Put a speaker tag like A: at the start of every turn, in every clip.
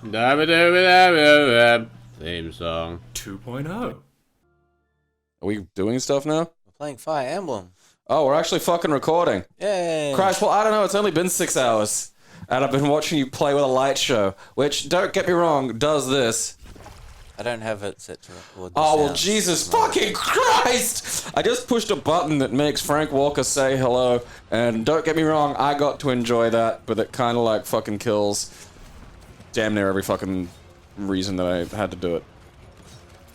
A: Theme song.
B: 2.0.
C: Are we doing stuff now?
D: We're playing Fire Emblem.
C: Oh, we're actually fucking recording.
D: Yay!
C: Christ, well, I don't know. It's only been 6 hours. And I've been watching you play with a light show, which, don't get me wrong, does this.
D: I don't have it set to record.
C: Oh, well, Jesus fucking Christ! I just pushed a button that makes Frank Walker say hello, and don't get me wrong, I got to enjoy that, but it kind of like fucking kills damn near every fucking reason that I had to do it.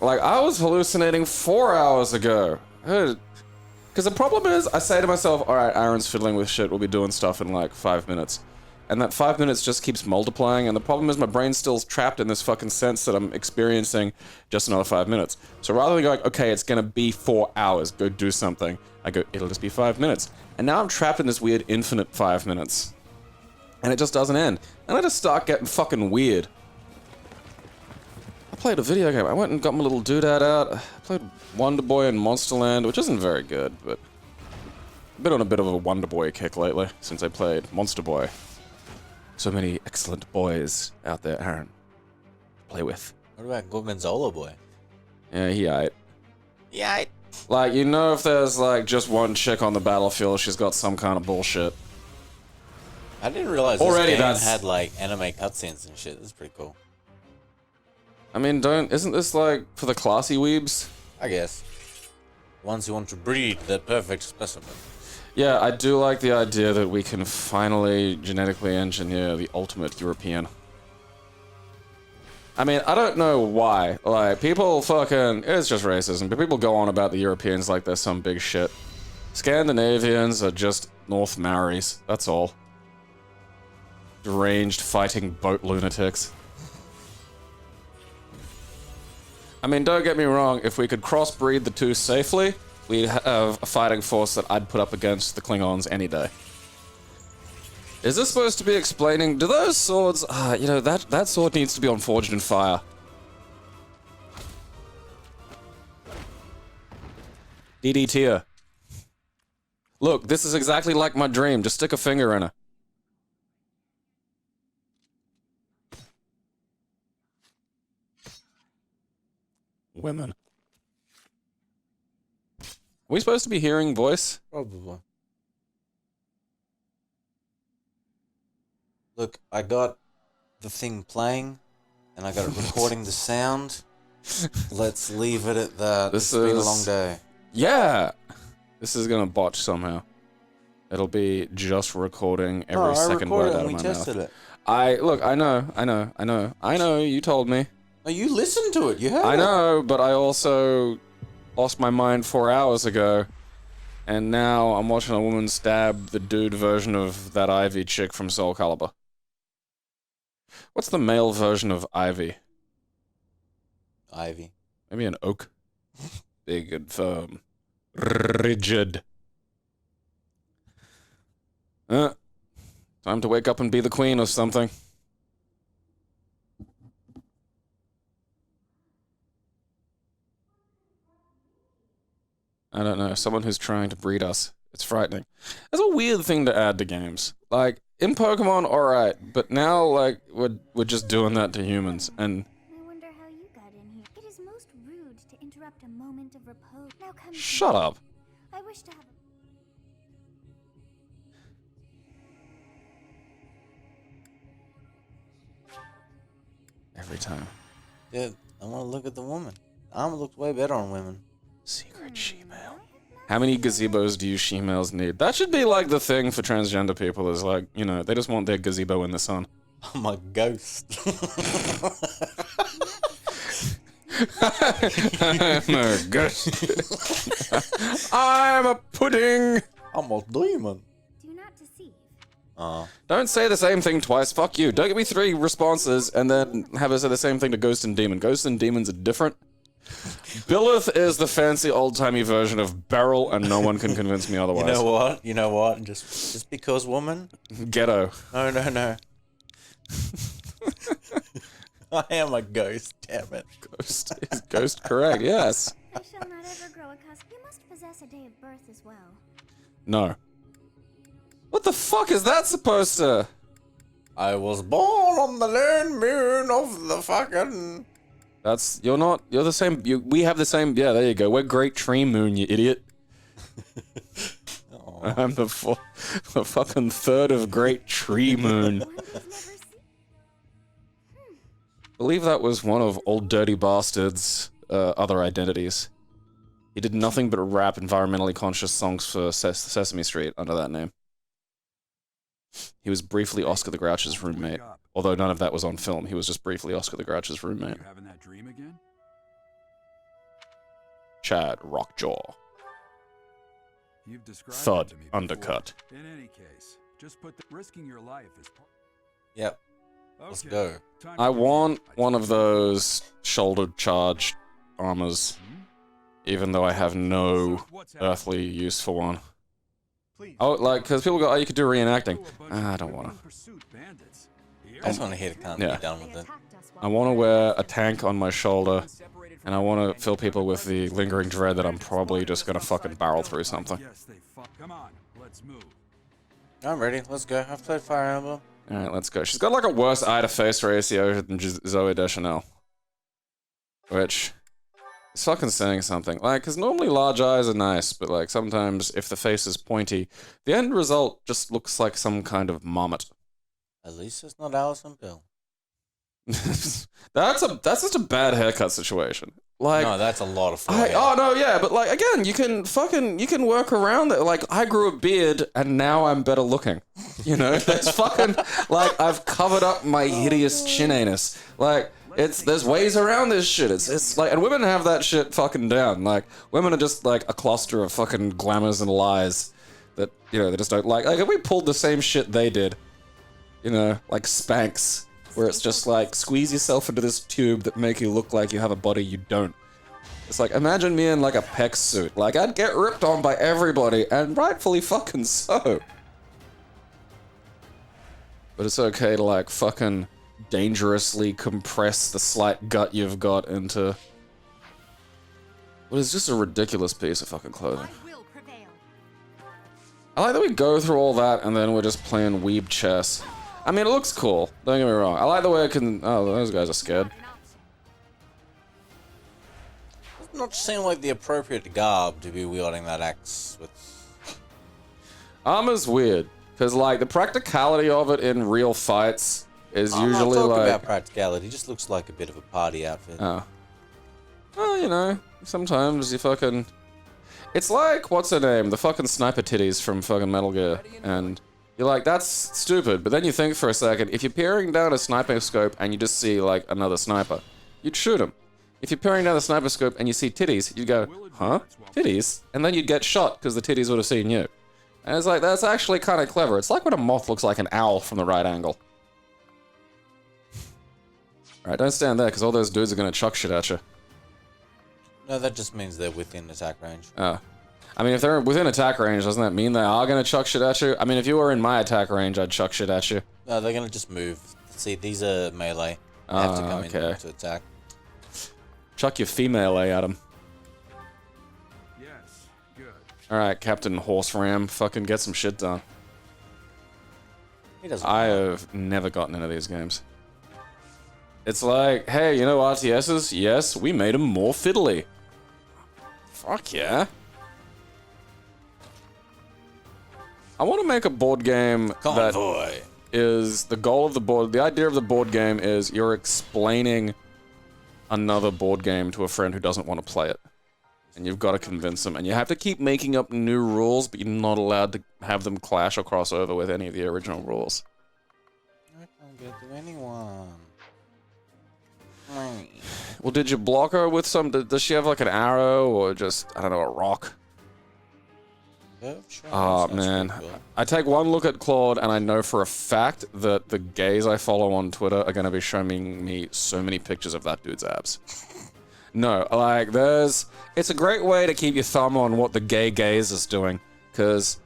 C: Like, I was hallucinating 4 hours ago. Because the problem is, I say to myself, alright, Aaron's fiddling with shit, we'll be doing stuff in like 5 minutes. And that 5 minutes just keeps multiplying, and the problem is my brain's still trapped in this fucking sense that I'm experiencing just another 5 minutes. So rather than going, okay, it's gonna be 4 hours, go do something, I go, it'll just be 5 minutes. And now I'm trapped in this weird infinite 5 minutes. And it just doesn't end. And I just start getting fucking weird. I played a video game. I went and got my little doodad out. I played Wonder Boy and Monsterland, which isn't very good, but I've been on a bit of a Wonder Boy kick lately since I played Monster Boy. So many excellent boys out there, Aaron. Play with.
D: What about Gorgonzola Boy?
C: Yeah, he aight.
D: Yeah.
C: Like, you know, if there's like just one chick on the battlefield, she's got some kind of bullshit.
D: I didn't realize
C: Already
D: this game
C: that's-
D: had like anime cutscenes and shit. That's pretty cool.
C: I mean, isn't this like for the classy weebs?
D: I guess. Ones who want to breed that perfect specimen.
C: Yeah, I do like the idea that we can finally genetically engineer the ultimate European. I mean, I don't know why. Like, people fucking... It's just racism, but people go on about the Europeans like they're some big shit. Scandinavians are just North Maoris, that's all. Deranged fighting boat lunatics. I mean, don't get me wrong, if we could crossbreed the two safely, we'd have a fighting force that I'd put up against the Klingons any day. Is this supposed to be explaining... Do those swords... you know, that sword needs to be on Forged in Fire. DDT her. Look, this is exactly like my dream. Just stick a finger in her. Women. Are we supposed to be hearing voice?
D: Probably. Look, I got the thing playing, and I got it recording the sound. Let's leave it at that. It's been a long day.
C: Yeah! This is gonna botch somehow. It'll be just recording every second word out of my mouth.
D: Tested it.
C: Look, I know, you told me.
D: No, you listened to it, you heard it.
C: I know, but I also lost my mind 4 hours ago, and now I'm watching a woman stab the dude version of that Ivy chick from Soul Calibur. What's the male version of Ivy?
D: Ivy.
C: Maybe an oak? Big and firm. Rigid. Time to wake up and be the queen or something. I don't know, someone who's trying to breed us. It's frightening. It's a weird thing to add to games. Like, in Pokemon, alright, but now, like, we're just doing that to humans, and...
E: I wonder how you got in here. It is most rude to interrupt a moment of repose. Now come.
C: Shut up.
E: I wish to have
C: Every time.
D: Dude, I want to look at the woman. Armor looks way better on women.
C: Secret shemale. How many gazebos do you shemales need? That should be like the thing for transgender people is like, you know, they just want their gazebo in the sun.
D: I'm a ghost.
C: I'm a ghost. I'm a pudding.
D: I'm a demon.
E: do not deceive.
C: Don't say the same thing twice. Fuck you. Don't give me 3 responses and then have us say the same thing to Ghost and Demon. Ghost and Demons are different. Billith is the fancy old-timey version of Beryl, and no one can convince me otherwise.
D: You know what? Just because woman?
C: Ghetto.
D: No. I am a ghost, damn it.
C: Ghost is ghost correct, yes.
E: I shall not ever grow accustomed. You must possess a day of birth as well.
C: No. What the fuck is that supposed to...
D: I was born on the land moon of the fucking...
C: You're the same, we have the same, yeah, there you go. We're Great Tree Moon, you idiot. I'm the fucking third of Great Tree Moon. Believe that was one of Old Dirty Bastard's other identities. He did nothing but rap environmentally conscious songs for Sesame Street under that name. He was briefly Oscar the Grouch's roommate. Although none of that was on film, he was just briefly Oscar the Grouch's roommate.
B: You having that dream again?
C: Chad Rockjaw.
B: You've described
C: Thud
B: it to me before.
C: undercut.
B: In any case, just put risking your life is
D: Yep. Let's go.
C: I want one of those shoulder charge armors, even though I have no earthly use for one. Oh, like, because people go, oh, you could do reenacting. I don't want to.
D: I just want to hit it, can't be done with it.
C: I want to wear a tank on my shoulder, and I want to fill people with the lingering dread that I'm probably just going to fucking barrel through something.
B: Come on, let's move.
D: I'm ready. Let's go. I've played Fire Emblem.
C: Alright, let's go. She's got like a worse eye-to-face ratio than Zoe Deschanel. Which is fucking saying something. Like, because normally large eyes are nice, but like sometimes if the face is pointy, the end result just looks like some kind of marmot.
D: At least it's not Alison Pill.
C: That's just a bad haircut situation. Like,
D: no, that's a lot of fun.
C: Oh no, yeah, but like again, you can work around it. Like I grew a beard and now I'm better looking. You know, that's fucking like I've covered up my hideous chin anus. Like there's ways around this shit. It's like, and women have that shit fucking down. Like women are just like a cluster of fucking glamours and lies that, you know, they just don't like. Like if we pulled the same shit they did, you know, like Spanx, where it's just like, squeeze yourself into this tube that make you look like you have a body you don't. It's like, imagine me in like a pec suit. Like, I'd get ripped on by everybody, and rightfully fucking so. But it's okay to like fucking dangerously compress the slight gut you've got into what is just a ridiculous piece of fucking clothing. I like that we go through all that and then we're just playing weeb chess. I mean, it looks cool. Don't get me wrong. I like the way it can... Oh, those guys are scared.
D: Does not seem like the appropriate garb to be wielding that axe with.
C: Armor's weird. Because, like, the practicality of it in real fights is
D: I'm
C: usually
D: not talking
C: like...
D: about practicality. It just looks like a bit of a party outfit.
C: Oh. Well, you know, sometimes you fucking... It's like, what's her name? The fucking sniper titties from fucking Metal Gear. And... You're like, that's stupid, but then you think for a second, if you're peering down a sniper scope and you just see, like, another sniper, you'd shoot him. If you're peering down the sniper scope and you see titties, you'd go, huh? Titties? And then you'd get shot because the titties would have seen you. And it's like, that's actually kind of clever. It's like when a moth looks like an owl from the right angle. Alright, don't stand there because all those dudes are going to chuck shit at you.
D: No, that just means they're within attack range.
C: Oh. I mean, if they're within attack range, doesn't that mean they are going to chuck shit at you? I mean, if you were in my attack range, I'd chuck shit at you.
D: No, they're going to just move. See, these are melee. They have to come in to attack.
C: Chuck your female at him.
B: Yes, good.
C: Alright, Captain Horse Ram, fucking get some shit done.
D: He doesn't
C: I have never gotten into these games. It's like, hey, you know RTSs? Yes, we made them more fiddly. Fuck yeah. I want to make a board game that is the goal of the board. The idea of the board game is you're explaining another board game to a friend who doesn't want to play it. And you've got to convince them. And you have to keep making up new rules, but you're not allowed to have them clash or cross over with any of the original rules.
D: I can't get to anyone.
C: Well, did you block her with some... Does she have like an arrow or just, I don't know, a rock?
D: Sure,
C: Oh, man.
D: cool.
C: I take one look at Claude and I know for a fact that the gays I follow on Twitter are going to be showing me so many pictures of that dude's abs. No, like, it's a great way to keep your thumb on what the gay gaze is doing, because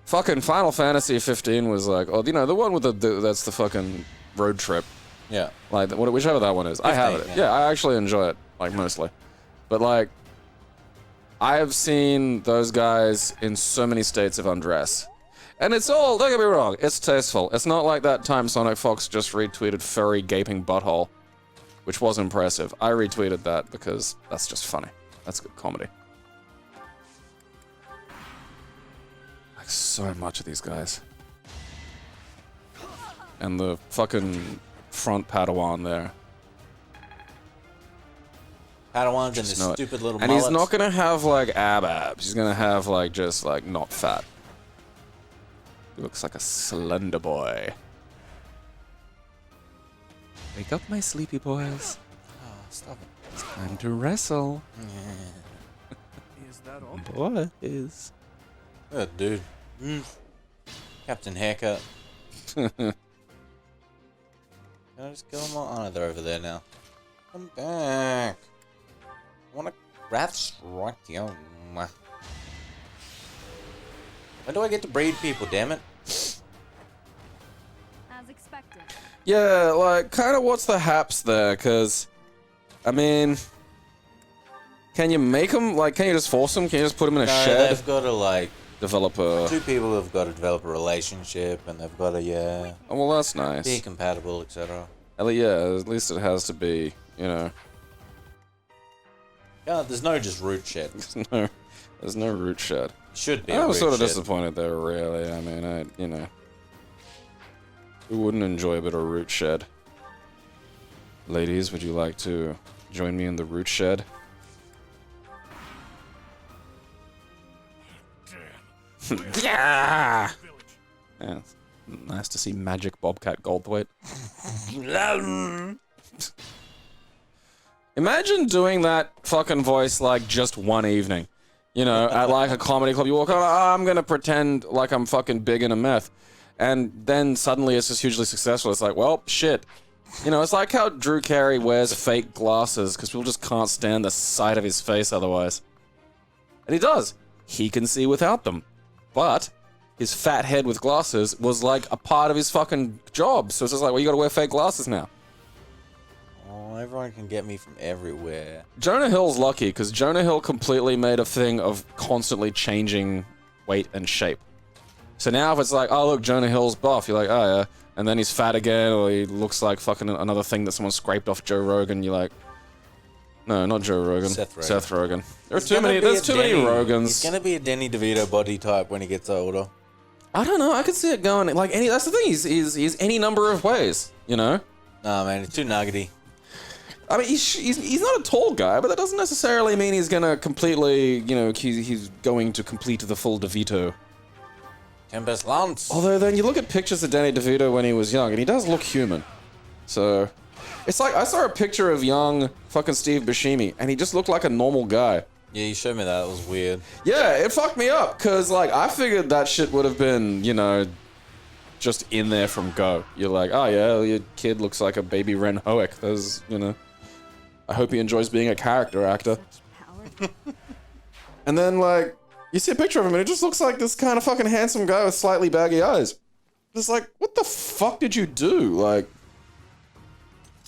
C: fucking Final Fantasy 15 was like, oh, you know, the one with that's the fucking road trip.
D: Yeah.
C: Like, whichever that one is. 15, I have it. Yeah, I actually enjoy it, like, mostly. But, like, I have seen those guys in so many states of undress. And it's all, don't get me wrong, it's tasteful. It's not like that time Sonic Fox just retweeted furry gaping butthole, which was impressive. I retweeted that because that's just funny. That's good comedy. Like so much of these guys. And the fucking front Padawan there.
D: Padawans and his stupid little
C: and
D: mullets.
C: he's not gonna have like abs. He's gonna have like just like not fat. He looks like a slender boy. Wake up, my sleepy boys.
D: Oh, stop it.
C: It's time to wrestle.
B: Is that all?
C: Boys.
D: Good dude. Captain Haircut. Can I just kill them all? Oh no, they're over there now. Come back. I wanna wrath strike you. When do I get to breed people, damn it?
F: As expected.
C: Yeah, like, kind of what's the haps there? Because, I mean, can you make them? Like, can you just force them? Can you just put them in a
D: No,
C: shed?
D: they've got to like...
C: Develop a...
D: Two people have got to develop a relationship, and they've got to, yeah...
C: Oh, well, that's nice.
D: Be compatible, etc.
C: Yeah, at least it has to be, you know...
D: Yeah, there's no just root shed.
C: There's no root shed.
D: Should be.
C: I was
D: root
C: sort of
D: shed.
C: disappointed there, really. I mean, you know... Who wouldn't enjoy a bit of root shed? Ladies, would you like to join me in the root shed? Yeah! Yeah, it's nice to see Magic Bobcat Goldthwait. Imagine doing that fucking voice like just one evening. You know, at like a comedy club, you walk on, oh, I'm gonna pretend like I'm fucking big in a meth. And then suddenly it's just hugely successful. It's like, well, shit. You know, it's like how Drew Carey wears fake glasses because people just can't stand the sight of his face otherwise. And he does. He can see without them. But his fat head with glasses was like a part of his fucking job. So it's just like, well, you gotta wear fake glasses now.
D: Oh, everyone can get me from everywhere.
C: Jonah Hill's lucky because Jonah Hill completely made a thing of constantly changing weight and shape. So now if it's like, oh look, Jonah Hill's buff, you're like, oh yeah. And then he's fat again, or he looks like fucking another thing that someone scraped off Joe Rogan, you're like... No, not Joe Rogan.
D: Seth Rogen.
C: Seth Rogen. There's too many Rogans.
D: He's gonna be a Danny DeVito body type when he gets older.
C: I don't know, I could see it going, like, that's the thing, he's any number of ways, you know?
D: Nah, man, it's too nuggety.
C: I mean, he's not a tall guy, but that doesn't necessarily mean he's gonna completely, you know, he's going to complete the full DeVito.
D: Tempest Lance.
C: Although then you look at pictures of Danny DeVito when he was young, and he does look human. So, it's like, I saw a picture of young fucking Steve Buscemi, and he just looked like a normal guy.
D: Yeah, you showed me that. It was weird.
C: Yeah, it fucked me up, because, like, I figured that shit would have been, you know, just in there from go. You're like, oh yeah, your kid looks like a baby Ren Hoek. There's, you know, I hope he enjoys being a character actor. And then, like, you see a picture of him and it just looks like this kind of fucking handsome guy with slightly baggy eyes. Just like, what the fuck did you do? Like,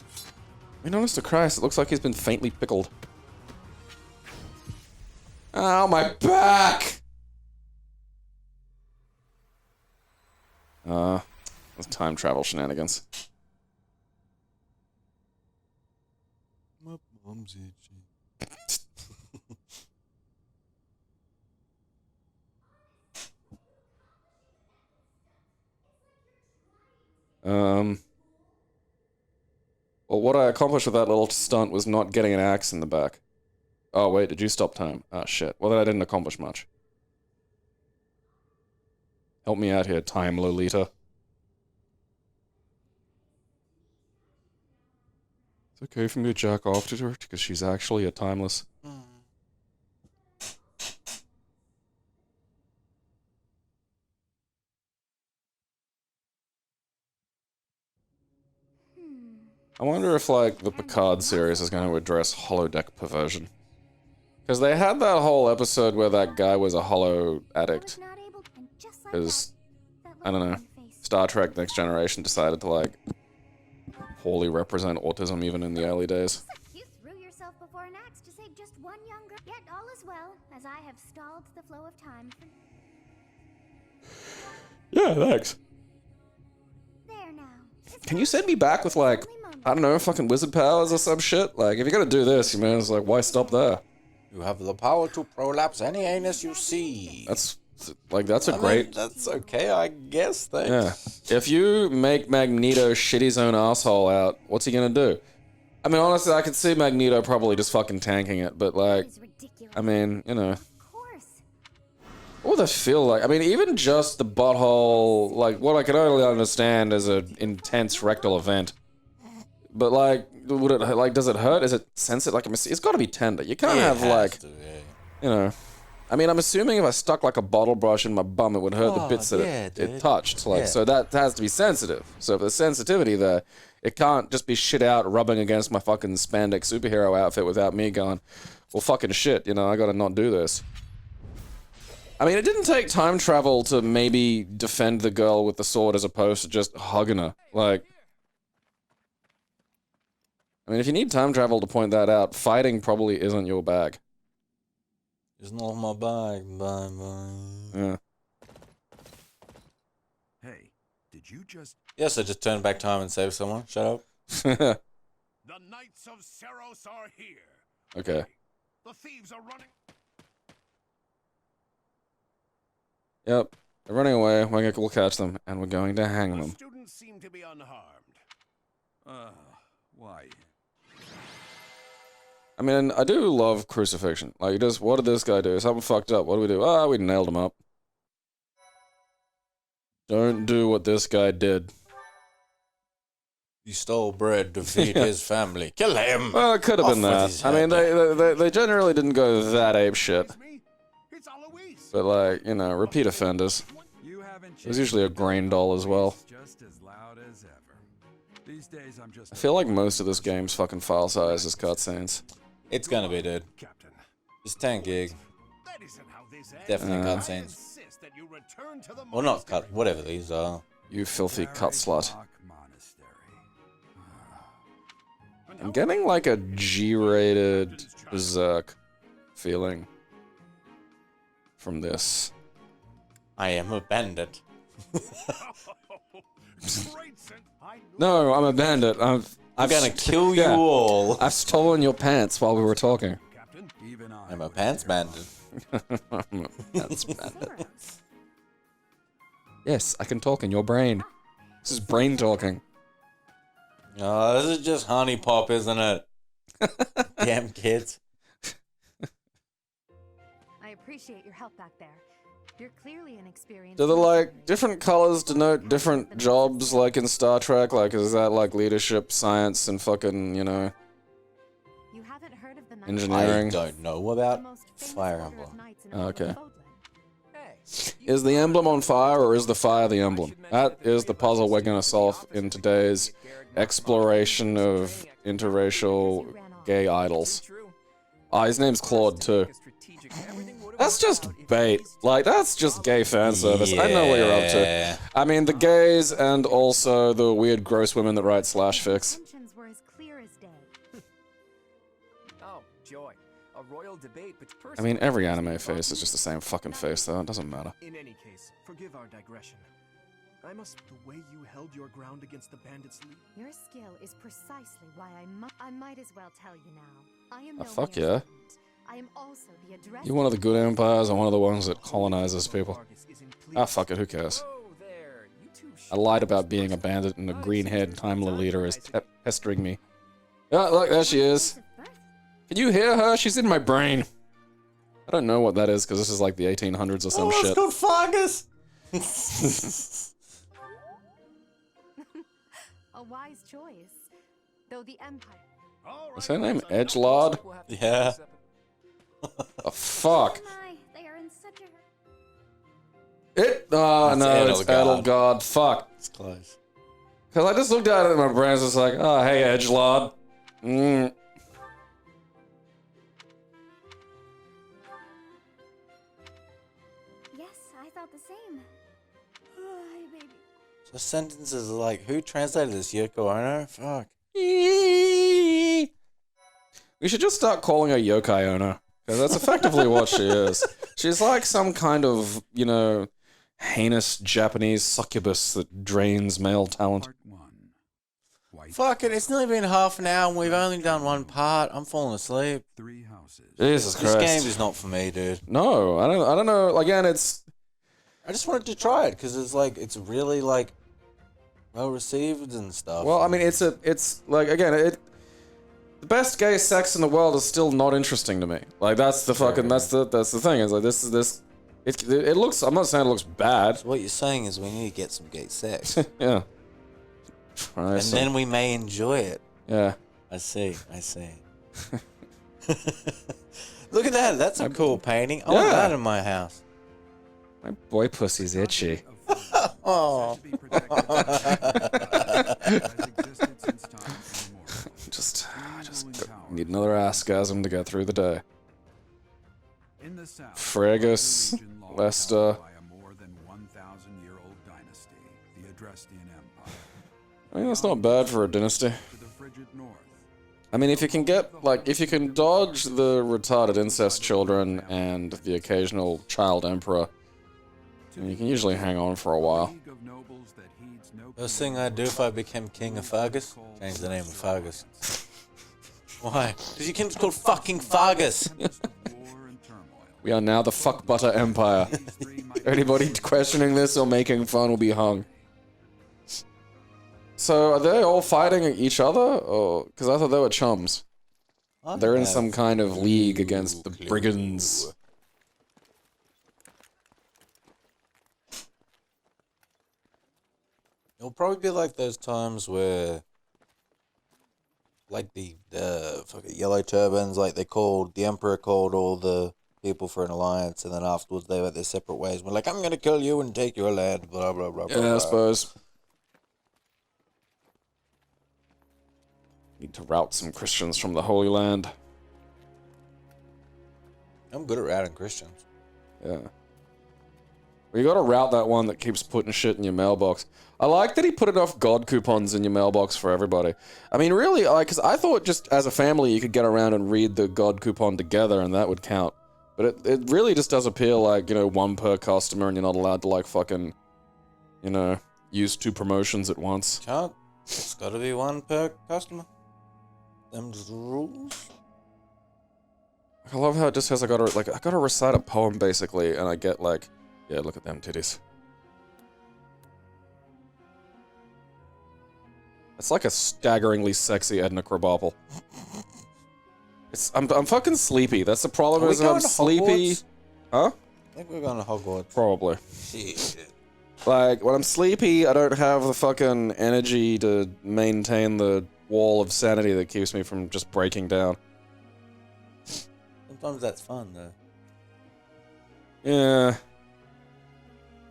C: I mean, honest to Christ, it looks like he's been faintly pickled. Ow, my back! That's time travel shenanigans.
D: My mom's itchy.
C: Well, what I accomplished with that little stunt was not getting an axe in the back. Oh, wait, did you stop time? Oh, shit. Well, then I didn't accomplish much. Help me out here, Time Lolita. It's okay for me to jack off to her, because she's actually a timeless. I wonder if, like, the Picard series is going to address holodeck perversion. Because they had that whole episode where that guy was a holo addict. Because, I don't know, Star Trek Next Generation decided to, like, poorly represent autism even in the early days.
E: You threw yourself before an axe to save just one young girl. Yet all is well, as I have stalled the flow of time.
C: Yeah, thanks.
E: There now.
C: Can you send me back with, like, I don't know, fucking wizard powers or some shit? Like, if you're gonna do this, you man, it's like, why stop there?
D: You have the power to prolapse any anus you see.
C: That's a
D: I
C: great...
D: mean, that's okay, I guess. Thanks.
C: Yeah. If you make Magneto shit his own asshole out, what's he gonna do? I mean, honestly, I could see Magneto probably just fucking tanking it, but, like,
E: It's ridiculous.
C: I mean, you know...
E: Of course.
C: What would that feel like? I mean, even just the butthole, like, what I can only understand is an intense rectal event. But, like, would it, like, does it hurt? Is it sensitive? Like, it's gotta be tender. You can't have, like, you know... I mean, I'm assuming if I stuck, like, a bottle brush in my bum, it would hurt the bits that it touched. Like, so that has to be sensitive. So if there's sensitivity there, it can't just be shit out rubbing against my fucking spandex superhero outfit without me going, well, fucking shit, you know, I gotta not do this. I mean, it didn't take time travel to maybe defend the girl with the sword as opposed to just hugging her. Like, I mean, if you need time travel to point that out, fighting probably isn't your bag.
D: It's not my bag, bye.
C: Yeah.
B: Hey, did you just...
D: Yes, I just turned back time and saved someone. Shut up.
B: The Knights of Seros are here.
C: Okay.
B: The thieves are running.
C: Yep. They're running away. We'll catch them, and we're going to hang
B: The
C: them.
B: students seem to be unharmed. Why?
C: I mean, I do love crucifixion. Like, just, what did this guy do? Something fucked up. What do we do? Ah, we nailed him up. Don't do what this guy did.
D: He stole bread to feed his family. Kill him!
C: Well, it could have been that. I mean, they generally didn't go that ape shit.
B: It's Alois.
C: But, like, you know, repeat offenders.
B: You haven't
C: There's usually a grain doll as well.
B: just as loud as ever. These days I'm just
C: I feel like most of this game's fucking file size is cutscenes.
D: It's gonna be, dude.
B: Captain.
D: It's 10 gig.
B: That isn't how this ends.
D: Definitely
B: I
D: cutscenes.
B: insist that you return to the
D: Well, not cut. Whatever these are.
C: You filthy cut slut.
B: Monastery.
C: I'm getting like a G-rated Berserk feeling from this.
D: I am a bandit.
C: No, I'm a bandit. I'm
D: gonna kill you
C: yeah.
D: all.
C: I've stolen your pants while we were talking.
B: Captain, even
D: I'm a pants bandit.
C: I'm a pants bandit. Yes, I can talk in your brain. This is brain talking.
D: Oh, this is just honey pop, isn't it? Damn kids.
F: I appreciate your help back there. You're clearly an experienced...
C: Do the, like, different colors denote different jobs, like in Star Trek? Like, is that, like, leadership, science, and fucking, you know,
F: You haven't heard of the Knights
C: engineering?
D: I don't know
F: the
D: about
F: most famous
D: Fire
F: order of
D: Emblem.
F: knights in
C: Oh,
F: all of
C: okay.
F: Fodlan.
C: Is the emblem on fire, or is the fire the emblem? That is the puzzle we're gonna solve in today's exploration of interracial gay idols. Ah, his name's Claude, too. That's just bait. Like, that's just gay fan service. I know what you're up to.
D: Yeah.
C: I mean, the gays and also the weird, gross women that write slash fics.
F: Intentions were as clear as day.
G: Oh, joy. A royal debate, but
C: I mean, every anime face is just the same fucking face, though. It doesn't matter.
G: In any case, forgive our digression. I must... The way you held your ground against the bandits' lead...
F: Your skill is precisely why I might as well tell you now. I am
C: Oh,
F: no
C: fuck
F: mere
C: yeah.
F: student. I am also the address...
C: You one of the good empires or one of the ones that colonizes people? Ah, fuck it, who cares?
G: Oh, there. You two
C: I lied about being a bandit and the green-haired Timely leader is pestering me. Oh, look, there she is. Can you hear her? She's in my brain. I don't know what that is, because this is like the 1800s or some shit.
D: It's called fungus.
F: A wise choice. Though the Empire...
C: Is her name Edgelord?
D: Yeah.
C: Oh, fuck.
E: My, they are in such a hurry.
C: Oh,
D: That's
C: no, it's
D: Edelgard.
C: Edelgard. Fuck.
D: It's close.
C: Because I just looked at it and my brain's just like, oh, hey, Edgelord. Mm.
E: Yes, I thought the same. Hi, baby.
D: So sentences are like, who translated this? Yoko Ono? Fuck.
C: We should just start calling her Yokai Ono. Because that's effectively what she is. She's like some kind of, you know, heinous Japanese succubus that drains male talent.
B: Part 1. White.
D: Fuck it, it's nearly been half an hour and we've only done one part. I'm falling asleep.
B: 3 houses.
C: Jesus
D: This
C: Christ.
D: game is not for me, dude.
C: No, I don't know. Again, it's...
D: I just wanted to try it because it's like, it's really like well received and stuff.
C: Well, I mean, it's like, again, the best gay sex in the world is still not interesting to me. Like, that's the fucking, that's the thing. It's like, it looks, I'm not saying it looks bad.
D: So what you're saying is we need to get some gay sex.
C: Yeah.
D: And then we may enjoy it.
C: Yeah.
D: I see. Look at that. That's a cool painting. I want that in my house.
C: My boy pussy's itchy.
D: Oh.
C: Just need another askasm to get through the day.
B: In the south,
C: Fragus,
B: the region lost
C: Leicester.
B: power by a more than 1,000-year-old dynasty, the Adrestian Empire.
C: I mean, that's not bad for a dynasty.
B: To the frigid north.
C: I mean, if you can get, like, if you can dodge the retarded incest children and the occasional child emperor, then you can usually hang on for a while.
B: League of nobles that heeds no
D: First thing I'd do if I became king of Fargus, change the name of Fargus. Why? Because your kingdom's called fucking Fargus.
B: war and turmoil.
C: We are now the fuck butter empire. Anybody questioning this or making fun will be hung. So, are they all fighting each other? Or, because I thought they were chums. They're in some kind of league against the brigands.
D: It'll probably be like those times where, like the fucking yellow turbans, like the emperor called all the people for an alliance, and then afterwards they went their separate ways. We're like, I'm gonna kill you and take your land, blah blah blah.
C: Yeah, I suppose. Need to rout some Christians from the Holy Land.
D: I'm good at routing Christians.
C: Yeah. Well, you gotta route that one that keeps putting shit in your mailbox. I like that he put enough God coupons in your mailbox for everybody. I mean, really, because I thought just as a family you could get around and read the God coupon together and that would count. But it really just does appear like, one per customer and you're not allowed to, like, fucking, use 2 promotions at once.
D: Can't. It's gotta be one per customer. Them's the rules.
C: I love how it just says I gotta recite a poem basically, and I get like, yeah, look at them titties. It's like a staggeringly sexy Edna Krabappel. I'm fucking sleepy. That's the problem.
D: Are we
C: Is I'm
D: going to
C: sleepy.
D: Hogwarts?
C: Huh?
D: I think we're going to Hogwarts.
C: Probably.
D: Shit.
C: Like when I'm sleepy, I don't have the fucking energy to maintain the wall of sanity that keeps me from just breaking down.
D: Sometimes that's fun, though.
C: Yeah.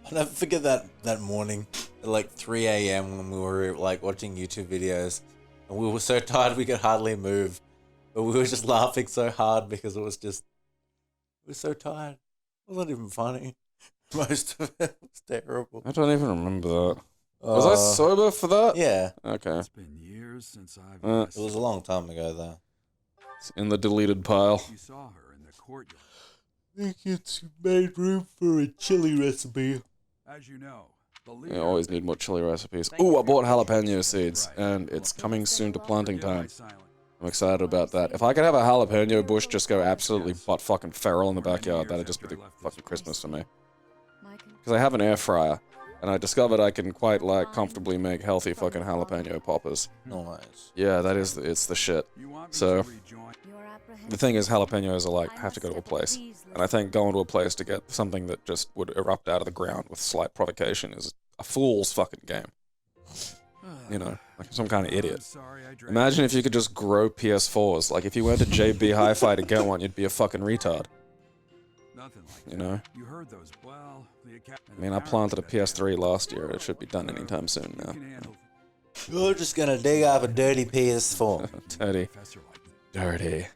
D: I'll never forget that morning at like 3 a.m. when we were like watching YouTube videos and we were so tired we could hardly move. But we were just laughing so hard because we were so tired. It wasn't even funny. Most of it was terrible.
C: I don't even remember that. Was I sober for that?
D: Yeah.
C: Okay.
B: It's been years since I've
D: It was a long time ago, though.
C: It's in the deleted pile.
B: You saw her in the courtyard.
D: I think it's made room for a chili recipe.
B: As you know, the
C: I
B: leader
C: always need more chili recipes. Ooh, I bought jalapeno seeds, and it's coming soon to planting time. I'm excited about that. If I could have a jalapeno bush just go absolutely butt fucking feral in the backyard, that'd just be the fucking Christmas for me. Because I have an air fryer, and I discovered I can quite, like, comfortably make healthy fucking jalapeno poppers.
D: Nice.
C: Yeah, it's the shit. So, the thing is, jalapenos are like, have to go to a place. And I think going to a place to get something that just would erupt out of the ground with slight provocation is a fool's fucking game. Like some kind of idiot. Imagine if you could just grow PS4s. Like, if you went to JB Hi-Fi to get one, you'd be a fucking retard. You know?
B: You heard those. Well,
C: I mean, I planted a PS3 last year. It should be done anytime soon now.
D: You're just gonna dig up a dirty PS4.
C: Dirty.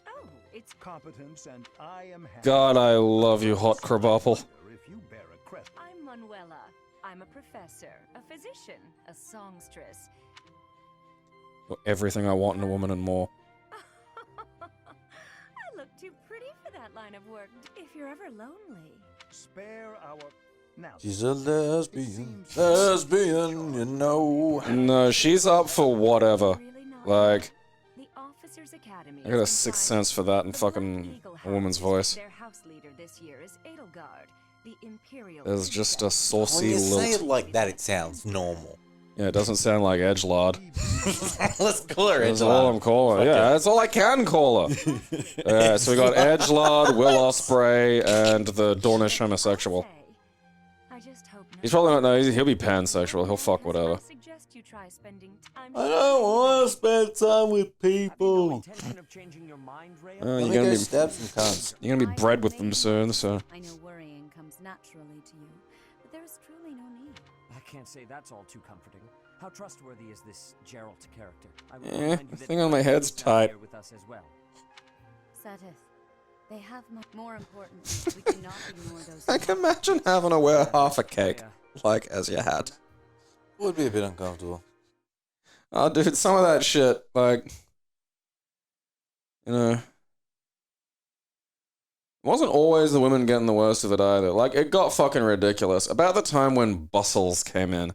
H: Oh, it's competence, and I am happy.
C: God, I love you, hot Krabappel.
H: If you bear a crest.
F: I'm Manuela. I'm a professor, a physician, a songstress.
C: You're everything I want in a woman and more.
F: I look too pretty for that line of work. If you're ever lonely.
H: Spare our... Now,
D: She's a lesbian. Lesbian, you know.
C: No, she's up for whatever.
F: Really not.
C: Like,
F: The Officers Academy
C: I got a
F: is
C: sixth
F: comprised
C: sense for that in
F: of the
C: fucking
F: Black Eagle
C: a woman's
F: House.
C: voice.
F: Their house leader this year is Edelgard, the Imperial
C: There's just a
F: Princess.
C: saucy
D: When you say
C: lilt.
D: it like that, it sounds normal.
C: Yeah, it doesn't sound like edgelord.
D: Let's call her
C: That's all I'm calling her. Yeah, that's all I can call her. So we got edgelord, Will Ospreay, and the Dornish homosexual.
F: I just hope
C: He's probably not. No, he'll be pansexual. He'll fuck whatever.
F: I suggest you try spending time.
D: I don't want to spend time with
G: Have you no
D: people.
G: intention of changing your mind, Rhea?
C: You're
D: Let me
C: gonna
D: go
C: be
D: stab some cunts.
C: you're gonna be bred with them soon. So
F: I know worrying comes naturally to you, but there is truly no need.
G: I can't say that's all too comforting. How trustworthy is this Geralt character? I would
C: Eh,
G: recommend
C: the
G: you that
C: thing on my head's
G: he's down
C: tight.
G: here with us as well.
F: Satis, they have more important. We cannot ignore those.
C: I can imagine having to wear half a cake, like as your hat.
D: Would be a bit uncomfortable.
C: Oh, dude, some of that shit, like, you know, it wasn't always the women getting the worst of it either. Like, it got fucking ridiculous. About the time when bustles came in,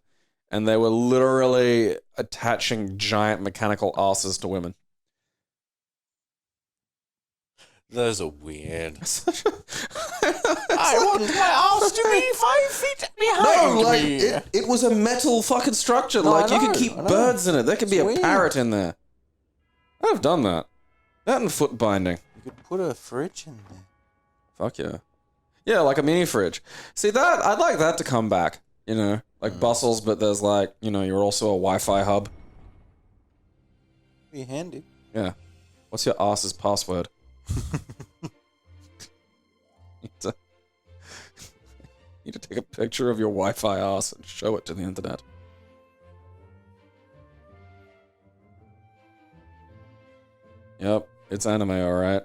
C: and they were literally attaching giant mechanical asses to women.
D: Those are weird.
C: I
D: want my ass to be 5 feet behind
C: No, like,
D: me.
C: it was a metal fucking structure.
D: No,
C: like,
D: I
C: you
D: know,
C: could keep
D: I know.
C: birds in it. There could be
D: It's
C: a
D: weird.
C: parrot in there. I've done that. That and foot binding.
D: You could put a fridge in there.
C: Fuck yeah. Yeah, like a mini fridge. See, that, I'd like that to come back. You know, like bustles, but there's like, you know, you're also a Wi-Fi hub.
D: Be handy.
C: Yeah. What's your ass's password? You need to take a picture of your Wi-Fi ass and show it to the internet. Yep, it's anime, alright.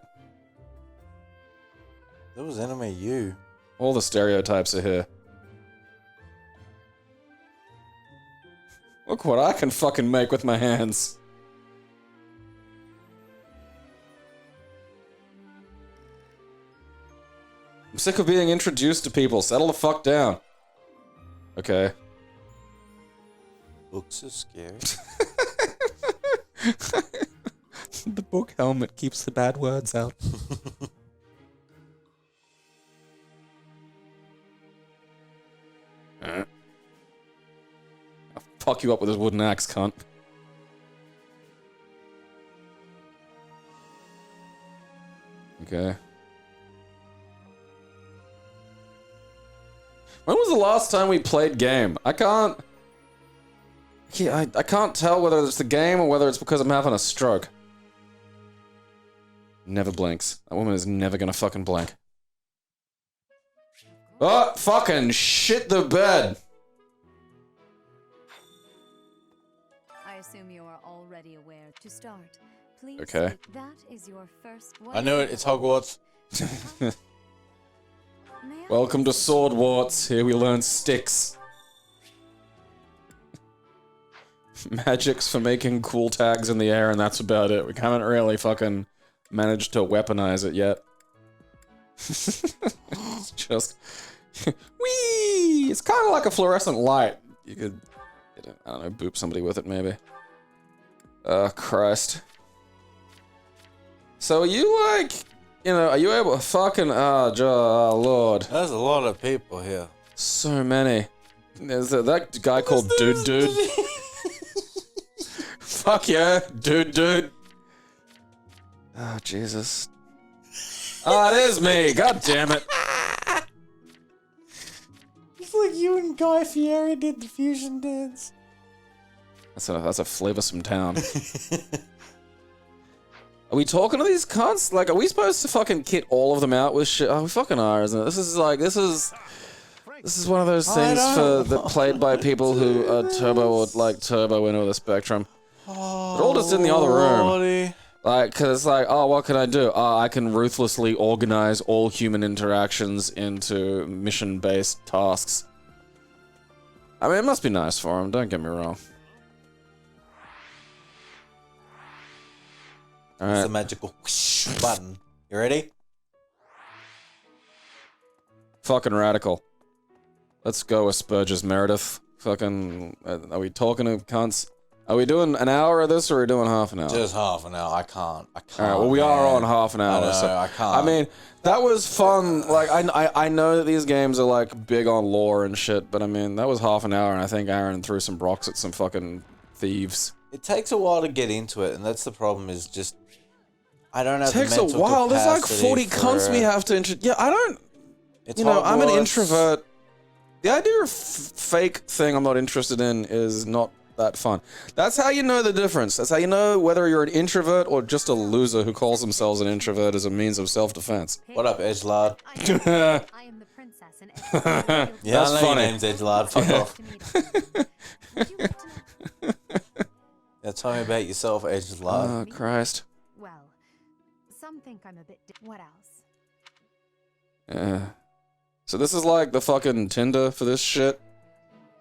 D: That was anime you.
C: All the stereotypes are here. Look what I can fucking make with my hands. I'm sick of being introduced to people. Settle the fuck down. Okay.
D: Books are scary.
C: The book helmet keeps the bad words out. I'll fuck you up with this wooden axe, cunt. Okay. When was the last time we played game? I can't tell whether it's the game or whether it's because I'm having a stroke. Never blinks. That woman is never gonna fucking blink. Oh, fucking shit the bed.
F: I assume you are already aware. To start, please.
C: Okay.
F: state That is your first.
D: I knew it. It's Hogwarts.
F: May I
C: Welcome to
F: ask-
C: Swordwarts. Here we learn sticks. Magics for making cool tags in the air, and that's about it. We haven't really fucking managed to weaponize it yet. It's just... Whee! It's kind of like a fluorescent light. You could, I don't know, boop somebody with it, maybe. Oh, Christ. So are you like... You know, are you able to fucking... Oh, Lord.
D: There's a lot of people here.
C: So many. There's that guy called Dude. Fuck yeah, Dude. Oh, Jesus. Oh, it is me. God damn it.
D: It's like you and Guy Fieri did the fusion dance.
C: That's a flavoursome town. Are we talking to these cunts? Like, are we supposed to fucking kit all of them out with shit? Oh, we fucking are, isn't it? This is one of those things that played by people who are turbo into the spectrum. They're all just in the other room. Like, cause it's like, oh, what can I do? I can ruthlessly organize all human interactions into mission-based tasks. I mean, it must be nice for them, don't get me wrong.
D: It's
C: Alright.
D: a magical button. You ready?
C: Fucking radical. Let's go with Spurgis Meredith. Fucking, are we talking to cunts? Are we doing an hour of this or are we doing half an hour?
D: Just half an hour. I can't.
C: Alright, well we are on half an hour.
D: I know,
C: So
D: I can't.
C: I mean, that was fun. Like I know that these games are like big on lore and shit, but I mean that was half an hour, and I think Aaron threw some rocks at some fucking thieves.
D: It takes a while to get into it, and that's the problem. Is just I don't have.
C: It takes
D: the
C: a
D: mental
C: while. There's like
D: capacity
C: 40
D: for
C: cunts we
D: it.
C: have to introduce. Yeah, I don't.
D: It's
C: You know, I'm an
D: Hogwarts.
C: introvert. The idea of fake thing I'm not interested in is not that fun. That's how you know the difference. That's how you know whether you're an introvert or just a loser who calls themselves an introvert as a means of self-defense.
D: What up, Edgelord?
F: I am the princess and
D: Yeah,
C: That's
D: I know
C: funny.
D: your name's Edgelord. Fuck off.
F: Would you like to know?
D: Yeah, tell me about yourself, Edgelord.
C: Oh, Christ.
F: Well, some think I'm a bit. What else?
C: Yeah. So this is like the fucking Tinder for this shit?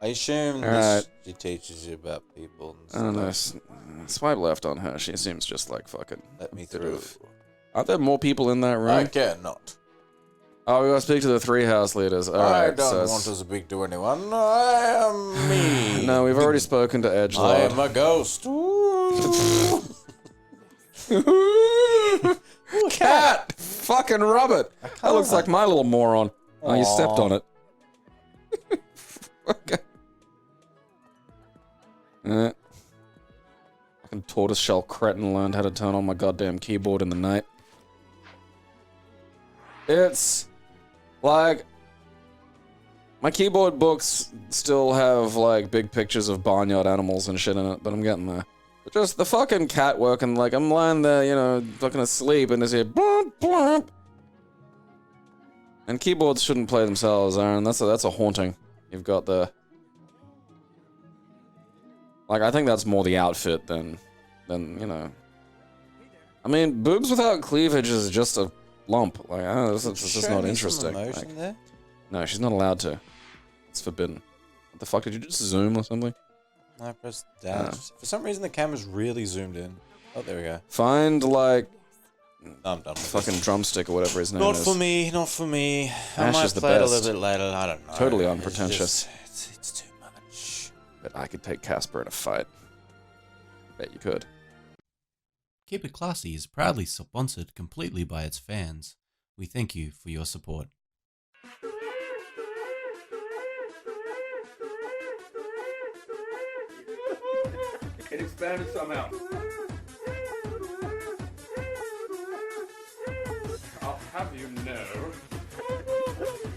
D: I assume
C: Alright.
D: she teaches you about people and
C: I don't know.
D: stuff.
C: Swipe left on her. She seems just like fucking...
D: Let me
C: bit
D: through.
C: of- Aren't there more people in that room?
D: I cannot.
C: Oh, we gotta speak to the 3 house leaders.
D: I
C: Alright,
D: don't
C: so...
D: want to speak to anyone. I am me.
C: No, we've already spoken to
D: I
C: Edgelord.
D: am a ghost.
C: Cat! Fucking rub it! That looks like my little moron. Oh, you stepped on it. Okay. Fucking tortoiseshell cretin learned how to turn on my goddamn keyboard in the night. It's like my keyboard books still have like big pictures of barnyard animals and shit in it, but I'm getting there. But just the fucking cat working, like I'm lying there, you know, fucking asleep, and there's here blump, blump. And keyboards shouldn't play themselves, Aaron. That's a haunting. You've got the... Like, I think that's more the outfit than, you know... I mean, boobs without cleavage is just a lump. Like, I don't know, it's just
D: Show
C: not
D: me
C: interesting.
D: some emotion
C: Like,
D: there.
C: no, she's not allowed to. It's forbidden. What the fuck, did you just zoom or something?
D: I pressed dash. For some reason, the camera's really zoomed in. Oh, there we go.
C: Find, like,
D: No, I'm done with
C: fucking
D: this.
C: drumstick or whatever his name
D: Not
C: is.
D: for me, not for me. I
C: Ash
D: might
C: is the
D: play it a
C: best.
D: little bit later. I don't know.
C: Totally
D: It's
C: unpretentious.
D: just- It's too much.
C: But I could take Casper in a fight. Bet you could.
I: Keep It Classy is proudly sponsored completely by its fans. We thank you for your support.
A: It expanded somehow. I'll have you know.